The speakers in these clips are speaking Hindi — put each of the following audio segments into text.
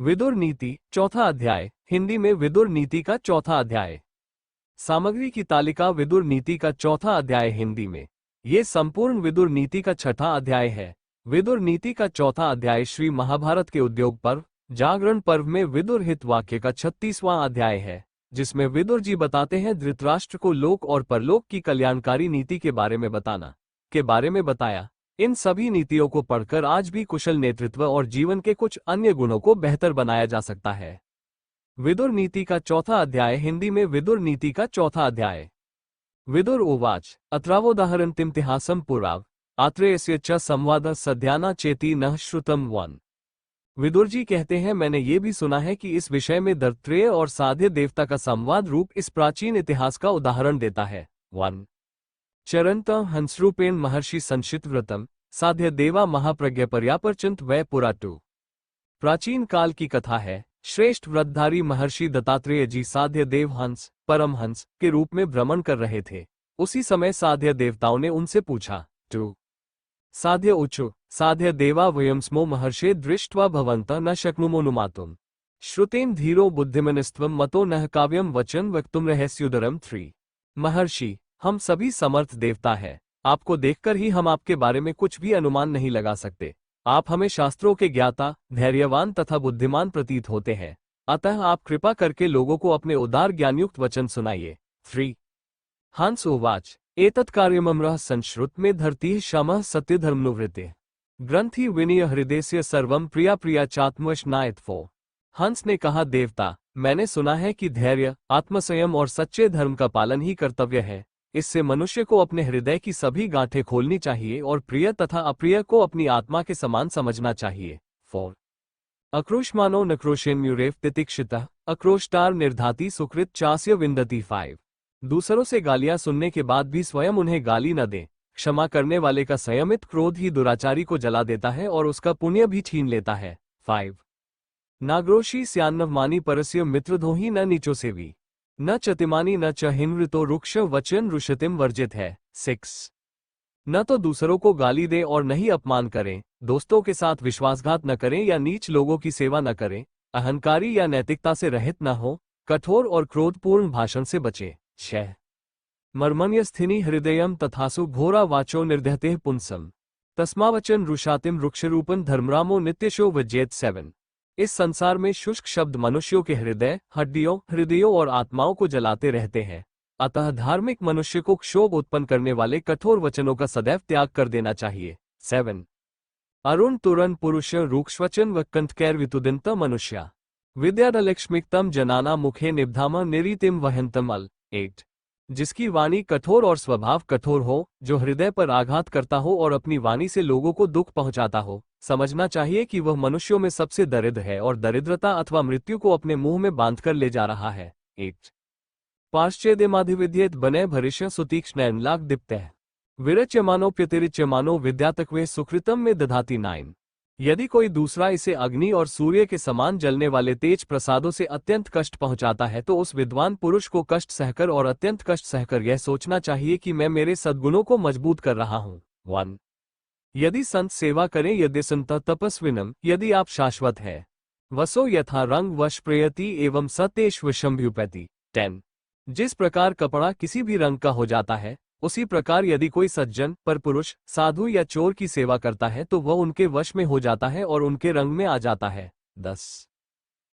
विदुर नीति चौथा अध्याय, हिंदी में विदुर नीति का चौथा अध्याय। सामग्री की तालिका विदुर नीति का चौथा अध्याय हिंदी में। ये संपूर्ण विदुर नीति का छठा अध्याय है। विदुर नीति का चौथा अध्याय श्री महाभारत के उद्योग पर्व जागरण पर्व में विदुर हित वाक्य का 36वां अध्याय है, जिसमें विदुर जी बताते हैं धृतराष्ट्र को लोक और परलोक की कल्याणकारी नीति के बारे में बताया। इन सभी नीतियों को पढ़कर आज भी कुशल नेतृत्व और जीवन के कुछ अन्य गुणों को बेहतर बनाया जा सकता है। विदुर नीति का चौथा अध्याय हिंदी में विदुर नीति का चौथा अध्याय। विदुर उवाच अत्रावोदाहरन्तीमितिहासं पुराव आत्रेयस्य च संवादः सद्याना चेति नः श्रुतम् 1। विदुर जी कहते हैं, मैंने ये भी सुना है कि इस विषय में दत्रेय और साध्य देवता का संवाद रूप इस प्राचीन इतिहास का उदाहरण देता है। 1 चरंत हंसरूपेण महर्षि संशित व्रतम साध्य देवा महाप्रज्ञ पर्यापर्चंत वै पुरा 2। प्राचीन काल की कथा है। श्रेष्ठ व्रतधारी महर्षि दत्तात्रेय जी साध्य देव हंस परमहंस के रूप में भ्रमण कर रहे थे। उसी समय साध्य देवताओं ने उनसे पूछा। 2 साध्य उचु साध्य देवा वयं स्मो महर्षे दृष्ट्वा भवन्तः न शक्नुमोनुमातुम् श्रुतेन धीरो बुद्धिमनस्त्वं मतो नः काव्यं वचन वक्तुम रहस्युदरम 3। महर्षि, हम सभी समर्थ देवता हैं। आपको देखकर ही हम आपके बारे में कुछ भी अनुमान नहीं लगा सकते। आप हमें शास्त्रों के ज्ञाता, धैर्यवान तथा बुद्धिमान प्रतीत होते हैं। अतः आप कृपा करके लोगों को अपने उदार ज्ञानयुक्त वचन सुनाइए। 3 हंस उवाच एतत् कार्यमम्रः संश्रुत में धरती क्षमः सत्यधर्मनुवृत्तिः ग्रंथि विनय हृदयस्य सर्वं प्रिया प्रिया चात्मवशनायतफो। हंस ने कहा, देवता, मैंने सुना है कि धैर्य, आत्मसंयम और सच्चे धर्म का पालन ही कर्तव्य है। इससे मनुष्य को अपने हृदय की सभी गांठें खोलनी चाहिए और प्रिय तथा अप्रिय को अपनी आत्मा के समान समझना चाहिए। 4 अक्रोशमानो नक्रोशेन्म्युरेव तितिक्षितः अक्रोष्टार निर्धाति सुकृत चास्य विन्दति 5 दूसरों से गालियां सुनने के बाद भी स्वयं उन्हें गाली न दें। क्षमा करने वाले का संयमित क्रोध ही दुराचारी को जला देता है और उसका पुण्य भी छीन लेता है। 5 नाग्रोशी स्यान्नवमानी परस्य मित्रधोही न नीचो सेवी न चतिमानी न च हिन्वृतो रुक्ष वचन रुषतिम वर्जित है। 6 न तो दूसरों को गाली दें और न ही अपमान करें, दोस्तों के साथ विश्वासघात न करें या नीच लोगों की सेवा न करें, अहंकारी या नैतिकता से रहित न हो, कठोर और क्रोधपूर्ण भाषण से बचें। 6 मर्मण्यस्थिनि हृदयम तथासु घोरा वाचो निर्दहते पुंसम तस्मावचन रुषातिम रुक्षरूपन धर्मरामो नित्यशो वज्जेत 7 इस संसार में शुष्क शब्द मनुष्यों के हृदयों और आत्माओं को जलाते रहते हैं। अतः धार्मिक मनुष्य को क्षोभ उत्पन्न करने वाले कठोर वचनों का सदैव त्याग कर देना चाहिए। 7 अरुण तुरन पुरुष रूक्षवचन वक्कंठकैर वितुदिन्त मनुष्या विद्यादलक्ष्मिकतम जनाना मुखे निब्धाम निरीतिम वहंतम अल 8 जिसकी वाणी कठोर और स्वभाव कठोर हो, जो हृदय पर आघात करता हो और अपनी वाणी से लोगों को दुख पहुंचाता हो, समझना चाहिए कि वह मनुष्यों में सबसे दरिद्र है और दरिद्रता अथवा मृत्यु को अपने मुंह में बांधकर ले जा रहा है। 8 पाश्चेदेमाधिविद्येत बने भरिष्य सुतीक्ष्ण लाग दीप्तः विरच्यमानोप्यतिरिच्यमानो विद्यातक्वे सुकृतम में दधाति 9 यदि कोई दूसरा इसे अग्नि और सूर्य के समान जलने वाले तेज प्रसादों से अत्यंत कष्ट पहुंचाता है तो उस विद्वान पुरुष को कष्ट सहकर और अत्यंत कष्ट सहकर यह सोचना चाहिए कि मैं मेरे सद्गुणों को मजबूत कर रहा हूं। 1 यदि संत सेवा करें यदि संत तपस्विनम यदि आप शाश्वत है वसो यथा रंग वश प्रयति एवं सतेश विषम्भ्युपैति 10 जिस प्रकार कपड़ा किसी भी रंग का हो जाता है, उसी प्रकार यदि कोई सज्जन परपुरुष साधु या चोर की सेवा करता है तो वह उनके वश में हो जाता है और उनके रंग में आ जाता है। 10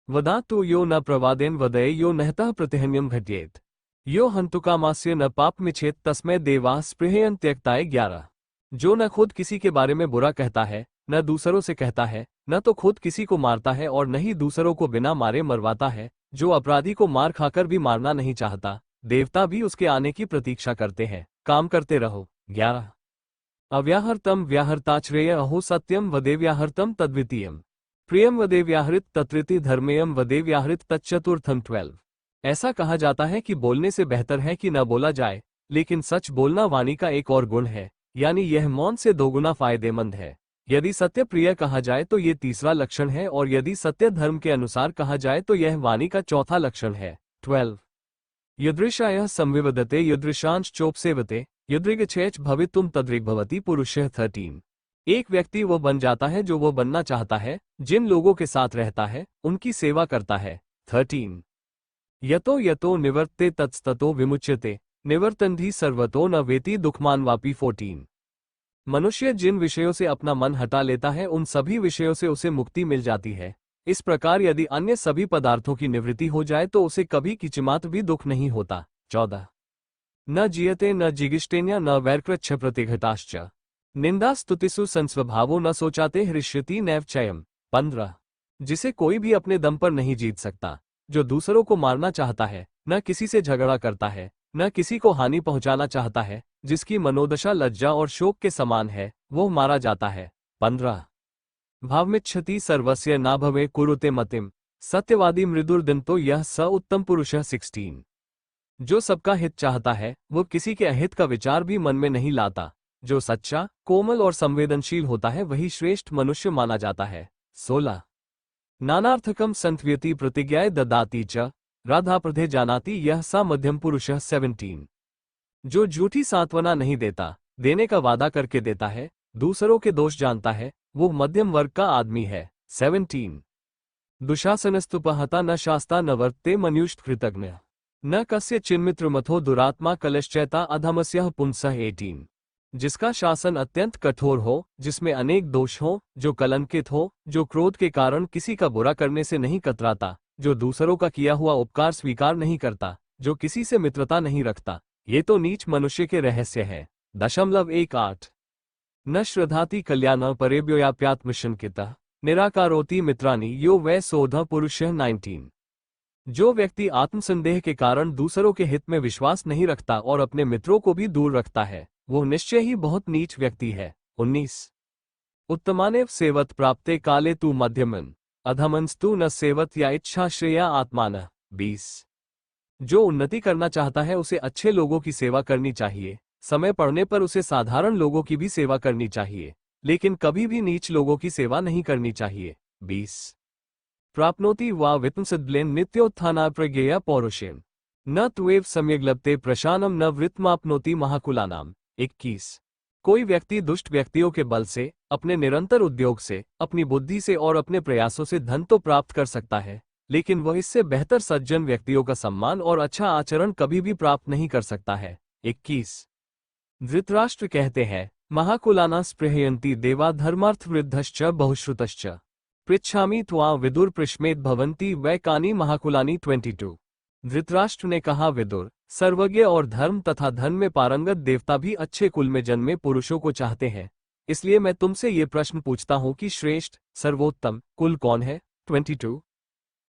वदा तो यो न प्रवादेन वदय यो नहतः प्रतिहन्यम घट्येत यो हंतुकामास्य न पाप मिछेत तस्मै देवा स्पृहयन् त्यक्ताय 11 जो न खुद किसी के बारे में बुरा कहता है, न दूसरों से कहता है, न तो खुद किसी को मारता है और न ही दूसरों को बिना मारे मरवाता है, जो अपराधी को मार खाकर भी मारना नहीं चाहता, देवता भी उसके आने की प्रतीक्षा करते हैं। काम करते रहो। 11 अव्याहर्तम व्याहर्ताश्रेय अहो सत्यम वदेव्याहर्तम तद्वितीयम प्रियम वदेव्याहृत तत्रिति धर्मेयम वदेव्याहृत तच्चतुर्थम 12 ऐसा कहा जाता है कि बोलने से बेहतर है कि न बोला जाए, लेकिन सच बोलना वाणी का एक और गुण है, यानी यह मौन से दोगुना फायदेमंद है। यदि सत्य प्रिय कहा जाए तो ये तीसरा लक्षण है और यदि सत्य धर्म के अनुसार कहा जाए तो यह वाणी का चौथा लक्षण है। 12 यदृशायः संविवदते यदृशांश चोपसेवते यदृगच्छेच भवितुम तदृग्भवति पुरुषः 13 एक व्यक्ति वो बन जाता है जो वो बनना चाहता है, जिन लोगों के साथ रहता है उनकी सेवा करता है। 13 यतो यतो निवर्ते तत्स्ततो विमुच्यते निवर्तन्धि सर्वतो न वेति दुःखमान्वापि। 14 मनुष्य जिन विषयों से अपना मन हटा लेता है उन सभी विषयों से उसे मुक्ति मिल जाती है। इस प्रकार यदि अन्य सभी पदार्थों की निवृत्ति हो जाए तो उसे कभी किंचिमात्र भी दुख नहीं होता। 14 न जीयते न जिगिष्टेन्या न वैरकृच्छ प्रतिघटाश्च निंदा स्तुतिषु संस्वभावो न सोचाते हृष्यति नैव चयम्। 15 जिसे कोई भी अपने दम पर नहीं जीत सकता, जो दूसरों को मारना चाहता है, न किसी से झगड़ा करता है, न किसी को हानि पहुंचाना चाहता है, जिसकी मनोदशा लज्जा और शोक के समान है, वो मारा जाता है। 15 भावमिच्छति सर्वस्य ना भवे कुरुते मतिम सत्यवादी मृदुर्दंतो यह स उत्तम पुरुषः। 16 जो सबका हित चाहता है वो किसी के अहित का विचार भी मन में नहीं लाता, जो सच्चा, कोमल और संवेदनशील होता है वही श्रेष्ठ मनुष्य माना जाता है। 16 नानार्थकम संत्यति प्रतिज्ञाय ददाति च राधा प्रधे जानाति यह सा मध्यम पुरुषः। 17 जो झूठी सांत्वना नहीं देता, देने का वादा करके देता है, दूसरों के दोष जानता है, वो मध्यम वर्ग का आदमी है। 17 दुशासनस्तुपहता न शास्ता न वर्तते मनुष्य कृतज्ञ न कस्य चिन्मित्रमथो दुरात्मा कलश्चैता अधमस्यः पुंसः। 18 जिसका शासन अत्यंत कठोर हो, जिसमें अनेक दोष हो, जो कलंकित हो, जो क्रोध के कारण किसी का बुरा करने से नहीं कतराता, जो दूसरों का किया हुआ उपकार स्वीकार नहीं करता, जो किसी से मित्रता नहीं रखता, ये तो नीच मनुष्य के रहस्य है। 18 न श्रद्धाति कल्याण परेभ्योयाप्यात्मशंकितः निराकारोति मित्राणि यो वै सोढ़ पुरुषः। 19 जो व्यक्ति आत्मसंदेह के कारण दूसरों के हित में विश्वास नहीं रखता और अपने मित्रों को भी दूर रखता है, वो निश्चय ही बहुत नीच व्यक्ति है। 19 उत्तमानेव सेवत प्राप्ते काले तु मध्यमन अधमंस्तु न सेवत या इच्छा श्रेया आत्मानः। 20 जो उन्नति करना चाहता है उसे अच्छे लोगों की सेवा करनी चाहिए, समय पड़ने पर उसे साधारण लोगों की भी सेवा करनी चाहिए, लेकिन कभी भी नीच लोगों की सेवा नहीं करनी चाहिए। 20 प्राप्नोति वा वित्तंसद्ब्लेन नित्योत्थाना प्रज्ञेया पौरुषेण न त्वेव सम्यग् लभते प्रशानम न वृत्तमाप्नोति महाकुलानाम। 21 कोई व्यक्ति दुष्ट व्यक्तियों के बल से, अपने निरंतर उद्योग से, अपनी बुद्धि से और अपने प्रयासों से धन तो प्राप्त कर सकता है, लेकिन वह इससे बेहतर सज्जन व्यक्तियों का सम्मान और अच्छा आचरण कभी भी प्राप्त नहीं कर सकता है। 21 धृतराष्ट्र कहते हैं महाकुलाना स्पृहयन्ति देवा धर्मार्थ वृद्धश्च बहुश्रुतश्च पृच्छामि त्वा विदुर पृष्मेत भवन्ति वै कानि महाकुलानि। 22 धृतराष्ट्र ने कहा विदुर, सर्वज्ञ और धर्म तथा धन में पारंगत देवता भी अच्छे कुल में जन्मे पुरुषों को चाहते हैं, इसलिए मैं तुमसे ये प्रश्न पूछता हूं कि श्रेष्ठ सर्वोत्तम कुल कौन है। 22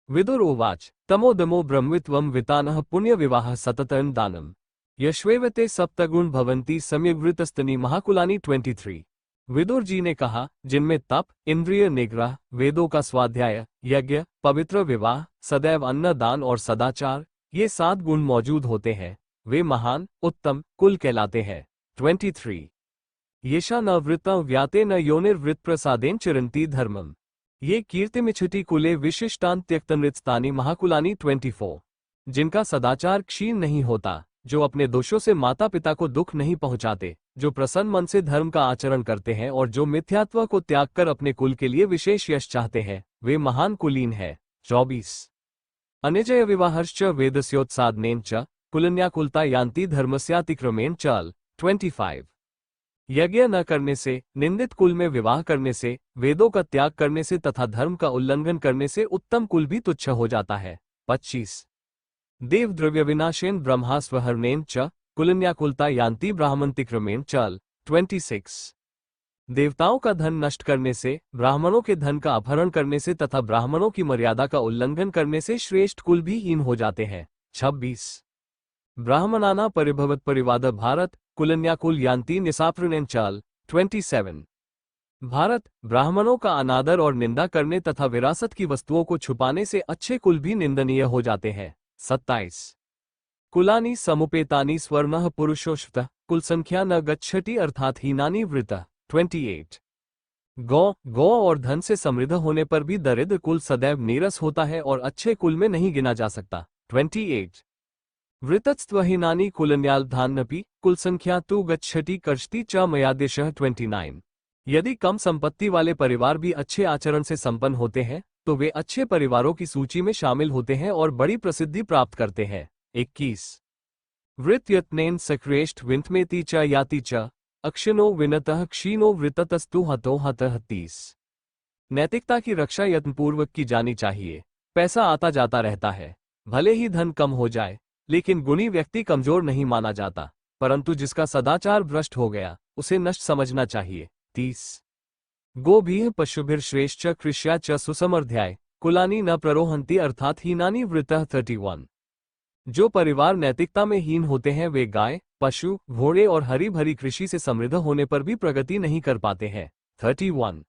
विदुर उवाच तमोदमो ब्रह्मवित्वम वितानः पुण्य विवाह सततं दानम यश्वेवते सप्तगुण भवन्ति सम्यग्वृतस्तनि महाकुलानि। 23 विदुर जी ने कहा जिनमें तप, इंद्रिय निग्रह, वेदों का स्वाध्याय, यज्ञ, पवित्र विवाह, सदैव अन्न दान और सदाचार, ये 7 गुण मौजूद होते हैं, वे महान उत्तम कुल कहलाते हैं। 23 येषा न वृत्तं व्याते न योनिर्वृत्त प्रसादेन चिरंती धर्मम ये कीर्तिमिच्छति कुले विशिष्टान त्यक्तनृत्तानि महाकुलानि। 24 जिनका सदाचार क्षीण नहीं होता, जो अपने दोषों से माता पिता को दुख नहीं पहुंचाते, जो प्रसन्न मन से धर्म का आचरण करते हैं और जो मिथ्यात्व को त्याग कर अपने कुल के लिए विशेष यश चाहते हैं, वे महान कुलीन है। 24 अनिजय विवाहश्च वेदस्योत्सादनेन च कुलन्याकुलता यान्ति धर्मस्यातिक्रमेण चल। 25 यज्ञ न करने से, निंदित कुल में विवाह करने से, वेदों का त्याग करने से तथा धर्म का उल्लंघन करने से उत्तम कुल भी तुच्छ हो जाता है। 25 देव द्रव्य विनाशेन ब्रह्मास्वहरणेन च कुलन्याकुलता यान्ति ब्राह्मणतिक्रमेण चल। 26 देवताओं का धन नष्ट करने से, ब्राह्मणों के धन का अपहरण करने से तथा ब्राह्मणों की मर्यादा का उल्लंघन करने से श्रेष्ठ कुल भी हीन हो जाते हैं। 26 ब्राह्मणाना परिभवत परिवाद भारत कुलन्याकुल यान्ति निसाप्रणेन चल। 27 भारत ब्राह्मणों का अनादर और निंदा करने तथा विरासत की वस्तुओं को छुपाने से अच्छे कुल भी निंदनीय हो जाते हैं। 27 कुलानि समुपेतानि स्वर्णः पुरुषोष्टः कुल संख्या न गच्छति अर्थात हीनानि वृतः। 28 गौ और धन से समृद्ध होने पर भी दरिद्र कुल सदैव नीरस होता है और अच्छे कुल में नहीं गिना जा सकता। 28 वृतत्स्त्वहीनानि कुलन्यालधान्नपि कुल संख्या तु गच्छति कर्षति च मयादेशः। 29 यदि कम संपत्ति वाले परिवार भी अच्छे आचरण से संपन्न होते हैं तो वे अच्छे परिवारों की सूची में शामिल होते हैं और बड़ी प्रसिद्धि प्राप्त करते हैं। 21 वृत यत्नेन सक्रेष्ठ विंतमेति च याति च अक्षिणो विनतः क्षीणो वृततस्तु हतो हतः। 30 नैतिकता की रक्षा यत्नपूर्वक की जानी चाहिए। पैसा आता जाता रहता है, भले ही धन कम हो जाए, लेकिन गुणी व्यक्ति कमजोर नहीं माना जाता, परंतु जिसका सदाचार भ्रष्ट हो गया उसे नष्ट समझना चाहिए। 30 गोभीः पशुभिर्श्रेष्ठ कृष्या च सुसमर्ध्याय कुलानि न प्ररोहन्ति अर्थात हीनानि वृतः। 31 जो परिवार नैतिकता में हीन होते हैं वे गाय, पशु, घोड़े और हरी भरी कृषि से समृद्ध होने पर भी प्रगति नहीं कर पाते हैं। 31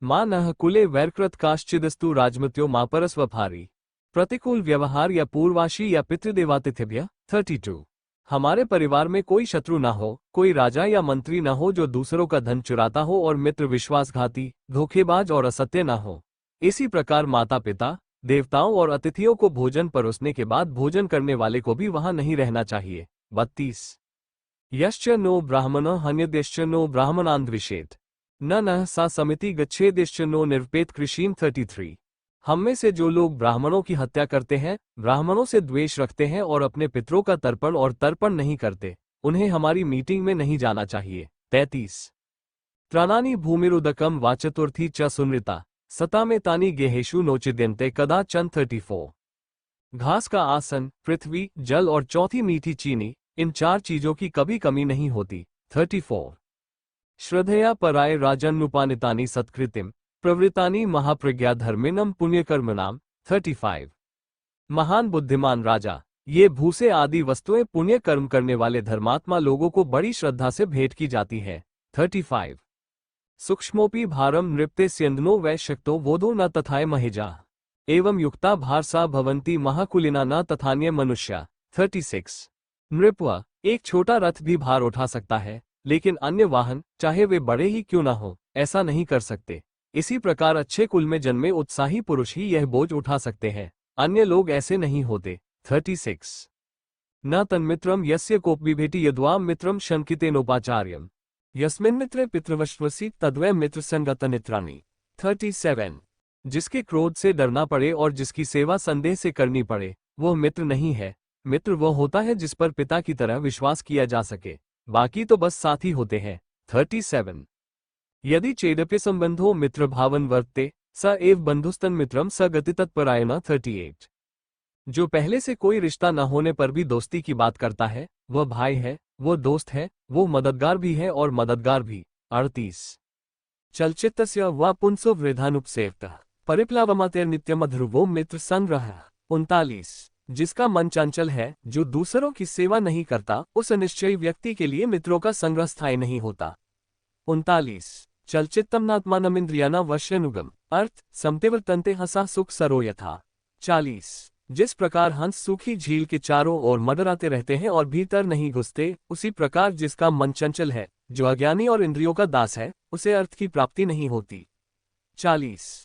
मां नः कुले वैरकृत काश्चिदस्तु राजमत्यो मां परस्वभारी प्रतिकूल व्यवहार या पूर्वाशी या पितृदेवातिथ्यभ्य। 32 हमारे परिवार में कोई शत्रु न हो, कोई राजा या मंत्री न हो जो दूसरों का धन चुराता हो और मित्र विश्वासघाती, धोखेबाज और असत्य न हो। इसी प्रकार माता पिता, देवताओं और अतिथियों को भोजन परोसने के बाद भोजन करने वाले को भी वहां नहीं रहना चाहिए। 32 यश्च नो ब्राह्मणो हन्यद्यश्च नो ब्राह्मणान्ध्विषेत् न सा समिति गच्छेद्यश्च नो निर्पेत कृषिम। 33 हम में से जो लोग ब्राह्मणों की हत्या करते हैं, ब्राह्मणों से द्वेष रखते हैं और अपने पितरों का तर्पण और तर्पण नहीं करते, उन्हें हमारी मीटिंग में नहीं जाना चाहिए। 33 त्राणानि भूमिरुदकम वाचतुर्थी च सुनृता सतामे तानि गेहेशु नोचिद्यन्ते कदाचन। 34 घास का आसन, पृथ्वी, जल और चौथी मीठी चीनी, इन चार चीजों की कभी कमी नहीं होती। 34 श्रद्धया पराय राजन्नुपानितानि सत्कृतिम प्रवृत्तानि महाप्रज्ञा धर्मिणम पुण्यकर्मणाम। 35 महान बुद्धिमान राजा, ये भूसे आदि वस्तुएं पुण्य कर्म करने वाले धर्मात्मा लोगों को बड़ी श्रद्धा से भेंट की जाती है। 35 सूक्ष्मोपि भारम नृप्ते स्यन्दनो वैशक्तो वोधो न तथाय महिजा एवं युक्ता भारसा भवन्ति महाकुलिना न तथान्य मनुष्या। 36 नृप एक छोटा रथ भी भार उठा सकता है, लेकिन अन्य वाहन, चाहे वे बड़े ही क्यों न हो, ऐसा नहीं कर सकते। इसी प्रकार अच्छे कुल में जन्मे उत्साही पुरुष ही यह बोझ उठा सकते हैं, अन्य लोग ऐसे नहीं होते। 36 न तन्मित्रम यस्य कोपविभेति यद्वाम मित्रम शंकितेनोपाचार्यम यस्मिन् मित्रे पितृवश्वसी तद्वै मित्र संगतनित्राणि। 37 जिसके क्रोध से डरना पड़े और जिसकी सेवा संदेह से करनी पड़े, वह मित्र नहीं है। मित्र वह होता है जिस पर पिता की तरह विश्वास किया जा सके, बाकी तो बस साथी होते हैं। 37 यदि चेदप्य संबंधो मित्र भावन वर्तते स एव बंधुस्तन मित्रम स गति तत्परायण। 38 जो पहले से कोई रिश्ता न होने पर भी दोस्ती की बात करता है, वह भाई है, वो दोस्त है, वो मददगार भी है और मददगार भी। 38 चलचित्तस्य वा पुंसो वृद्धानुपसेव्यः परिप्लावमातेर नित्यमध्रुवो मित्र संग्रह। 39 जिसका मन चंचल है, जो दूसरों की सेवा नहीं करता, उस अनिश्चयी व्यक्ति के लिए मित्रों का संग्रह स्थायी नहीं होता। 39 चलचित्तम नात्मानमिन्द्रियाणा वश्यनुगम अर्थ समतेवर्तन्ते हंसा सुख सरो यथा। 40 जिस प्रकार हंस सूखी झील के चारों ओर मंडराते रहते हैं और भीतर नहीं घुसते, उसी प्रकार जिसका मन चंचल है, जो अज्ञानी और इंद्रियों का दास है, उसे अर्थ की प्राप्ति नहीं होती। 40